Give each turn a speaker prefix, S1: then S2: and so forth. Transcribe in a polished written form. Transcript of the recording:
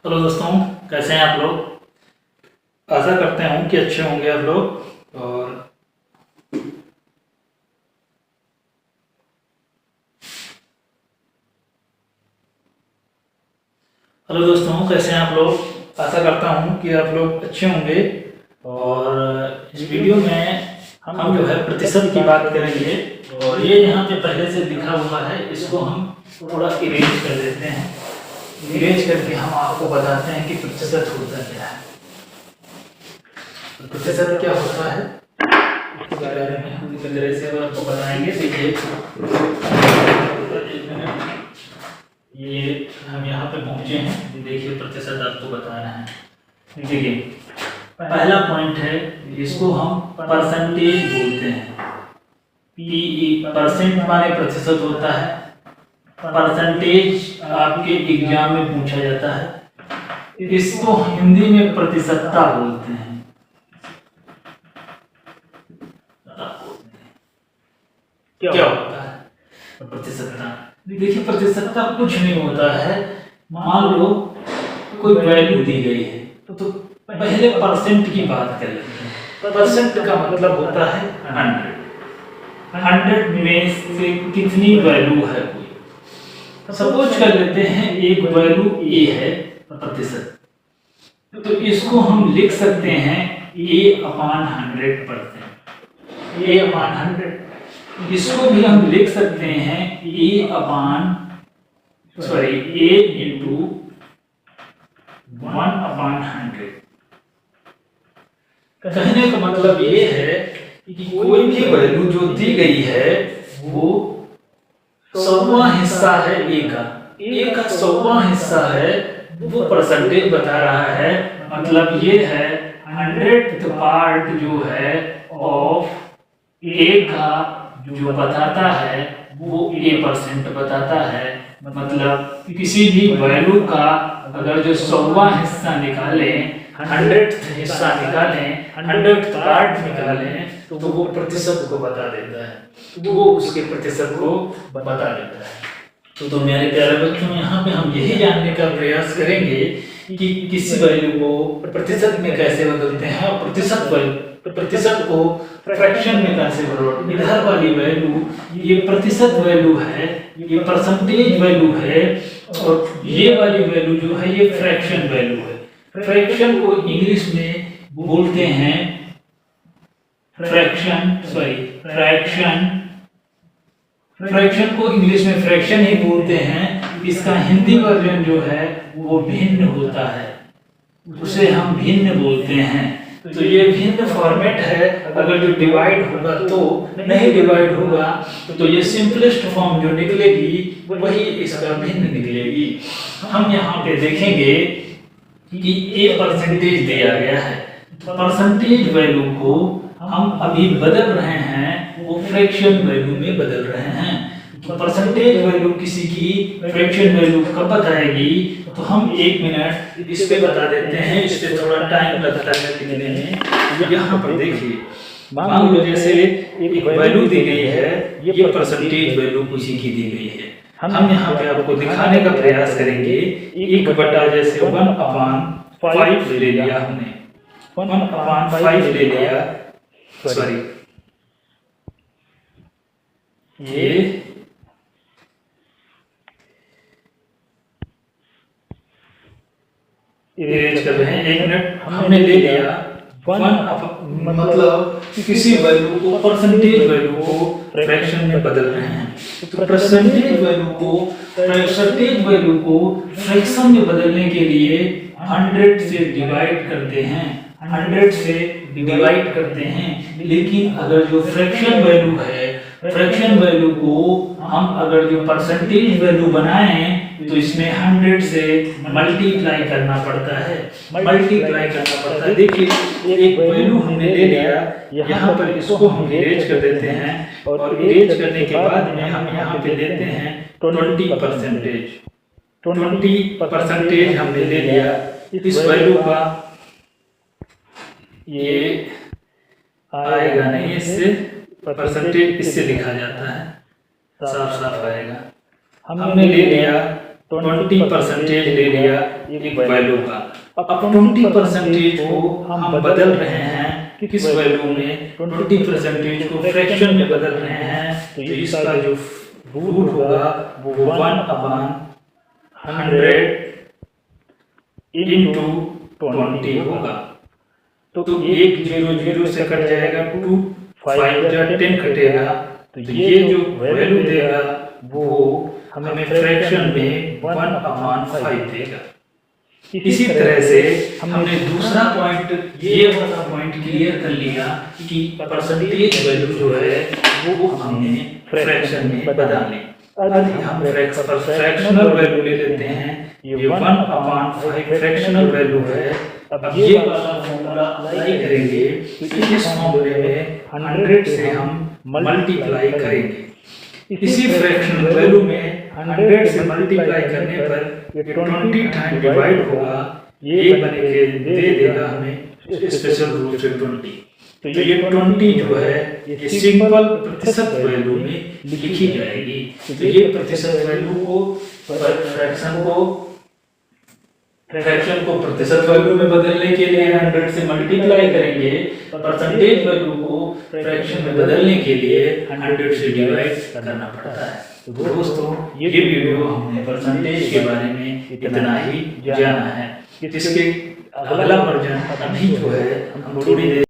S1: Hello दोस्तों, कैसे हैं आप लोग। आशा करते हूँ कि अच्छे होंगे आप लोग। और हेलो दोस्तों, कैसे हैं आप लोग। आशा करता हूँ कि आप लोग अच्छे होंगे। और इस वीडियो में हम जो है प्रतिशत की बात करेंगे। और ये यहाँ पे पहले से लिखा हुआ है, इसको हम थोड़ा इरेज कर देते हैं। इरेज करके हम आपको बताते हैं कि प्रतिशत होता क्या है। प्रतिशत क्या होता है इसके बारे में हम पूरी तरह से आपको बताएंगे। देखिए, ये हम यहाँ पे पहुँचे हैं। देखिए, प्रतिशत आपको बताना है। देखिए, पहला पॉइंट है, इसको हम परसेंटेज बोलते हैं। पीई परसेंट माने प्रतिशत होता है। परसेंटेज आपके एग्जाम में पूछा जाता है। इसको हिंदी में प्रतिशतता बोलते हैं। क्या होता है प्रतिशतता। देखिए, प्रतिशतता कुछ नहीं होता है। मान लो कोई वैल्यू दी गई है, तो पहले परसेंट की बात कर लेते हैं। परसेंट का मतलब होता है 100 में से कितनी वैल्यू है कोई। सपोज कर लेते हैं एक वैल्यू ए है प्रतिशत, तो इसको हम लिख सकते हैं A/100%। A/100 इसको भी हम लिख सकते हैं A into 1/100। कहने का मतलब ये है कि कोई भी वैल्यू जो दी गई है वो 100वां हिस्सा है A का 100वां हिस्सा है, वो परसेंटेज बता रहा है। मतलब ये है 100th पार्ट जो है ऑफ A का जो बताता है वो A% बताता है। मतलब किसी भी वैल्यू का अगर जो 100वां हिस्सा निकालें, 100th हिस्सा निकालें, 100th पार्ट निकालें, तो वो प्रतिशत को बता देता है। वो उसके प्रतिशत को बता देता है। तो मेरे प्यारे बच्चों, यहाँ पे हम यही जानने का प्रयास करेंगे कि किसी वैल्यू को प्रतिशत में कैसे बदलते हैं और प्रतिशत को फ्रैक्शन में कैसे बदलते हैं। इधर वाली वैल्यू ये प्रतिशत वैल्यू है, ये परसेंटेज वैल्यू है। और ये वाली वैल्यू जो है ये फ्रैक्शन वैल्यू है। फ्रैक्शन को इंग्लिश में बोलते हैं फ्रैक्शन को इंग्लिश में फ्रैक्शन ही बोलते हैं। इसका हिंदी वर्जन जो है वो भिन्न होता है, उसे हम भिन्न बोलते हैं। तो ये भिन्न फॉर्मेट है। अगर जो डिवाइड होगा तो नहीं डिवाइड होगा तो ये सिंपलेस्ट फॉर्म जो निकलेगी वही इसका भिन्न निकलेगी। हम यहाँ पे देखेंगे कि A% दिया गया है। परसेंटेज वैल्यू को हम अभी बदल रहे हैं, वो फ्रैक्शन वैल्यू में बदल रहे हैं। तो परसेंटेज वैल्यू किसी की फ्रैक्शन वैल्यू कब बताएगी, तो हम 1 मिनट इस पे बता देते हैं। इस पे थोड़ा टाइम लगता है लिखने में। यहाँ पर देखिए, मान लो जैसे एक वैल्यू दी गई है, ये परसेंटेज वैल्यू किसी की दी गई है। हम यहाँ पे आपको दिखाने का प्रयास करेंगे। 1 जैसे 1/5 ले लिया हमने, 1/5 ले लिया। सॉरी, ये इरेज कर रहे हैं। 1 मिनट हमने ले लिया। मतलब किसी वैल्यू को परसेंटेज वैल्यू को फ्रैक्शन में बदल रहे हैं। तो परसेंटेज वैल्यू को फ्रैक्शन में बदलने के लिए 100 से डिवाइड करते हैं, 100 से डिवाइड करते हैं। लेकिन अगर जो फ्रैक्शन वैल्यू है, फ्रैक्शन वैल्यू को हम अगर जो परसेंटेज वैल्यू बनाएं तो इसमें 100 से मल्टीप्लाई करना पड़ता है, देखिए, एक वैल्यू हमने ले लिया। यहाँ पर इसको हम इरेज कर देते हैं। और इरेज करने के बाद में हम यहाँ पे लेते हैं 20%। 20% हमने ले लिया। इस वैल्यू का ये आएगा नहीं, इससे परसेंटेज इससे लिखा जाता है, साफ साफ आएगा। हमने ले लिया 20% ले लिया एक वैल्यू का। अब 20% को हम बदल रहे हैं किस वैल्यू में, 20% को फ्रैक्शन में बदल रहे हैं, तो इसका जो रूट होगा वो 1/100 इंटू 20 होगा। तो 1 0 0 से कट जाएगा, 2 5 10 कटेगा, तो ये जो वैल्यू देगा वो हमें फ्रैक्शन में 1/5 देगा। इसी तरह से हमने दूसरा पॉइंट, ये वाला पॉइंट क्लियर कर लिया कि परसेंटेज वैल्यू जो है वो हमने फ्रैक्शन में बदलनी। अब हम फ्रैक्शनल वैल्यू ले लेते हैं, ये 1/5 फ्रैक्शनल वैल्यू है। अब ये वाला फॉर्मूला अप्लाई करेंगे, तो इस फॉर्मूले में 100 से हम मल्टीप्लाई करेंगे। इसी फ्रैक्शनल वैल्यू में 100 से मल्टीप्लाई करने पर ये 20 टाइम डिवाइड होगा, ये बन के दे देगा हमें स्पेशल रूट से 20। तो ये 20 जो है ये सिंपल प्रतिशत वैल्यू में लिखी जाएगी। तो ये प्रतिशत वैल्यू को फ्रैक्शन को प्रतिशत वैल्यू में बदलने के लिए 100 से मल्टीप्लाई करेंगे, परसेंटेज वैल्यू को फ्रैक्शन में बदलने के लिए 100 से डिवाइड करना पड़ता है। तो दोस्तों ये वीडियो हमने परसेंटेज के बारे में इतना ही जाना है। इसके अगला वर्जन अभी जो है हम थोड़ी देर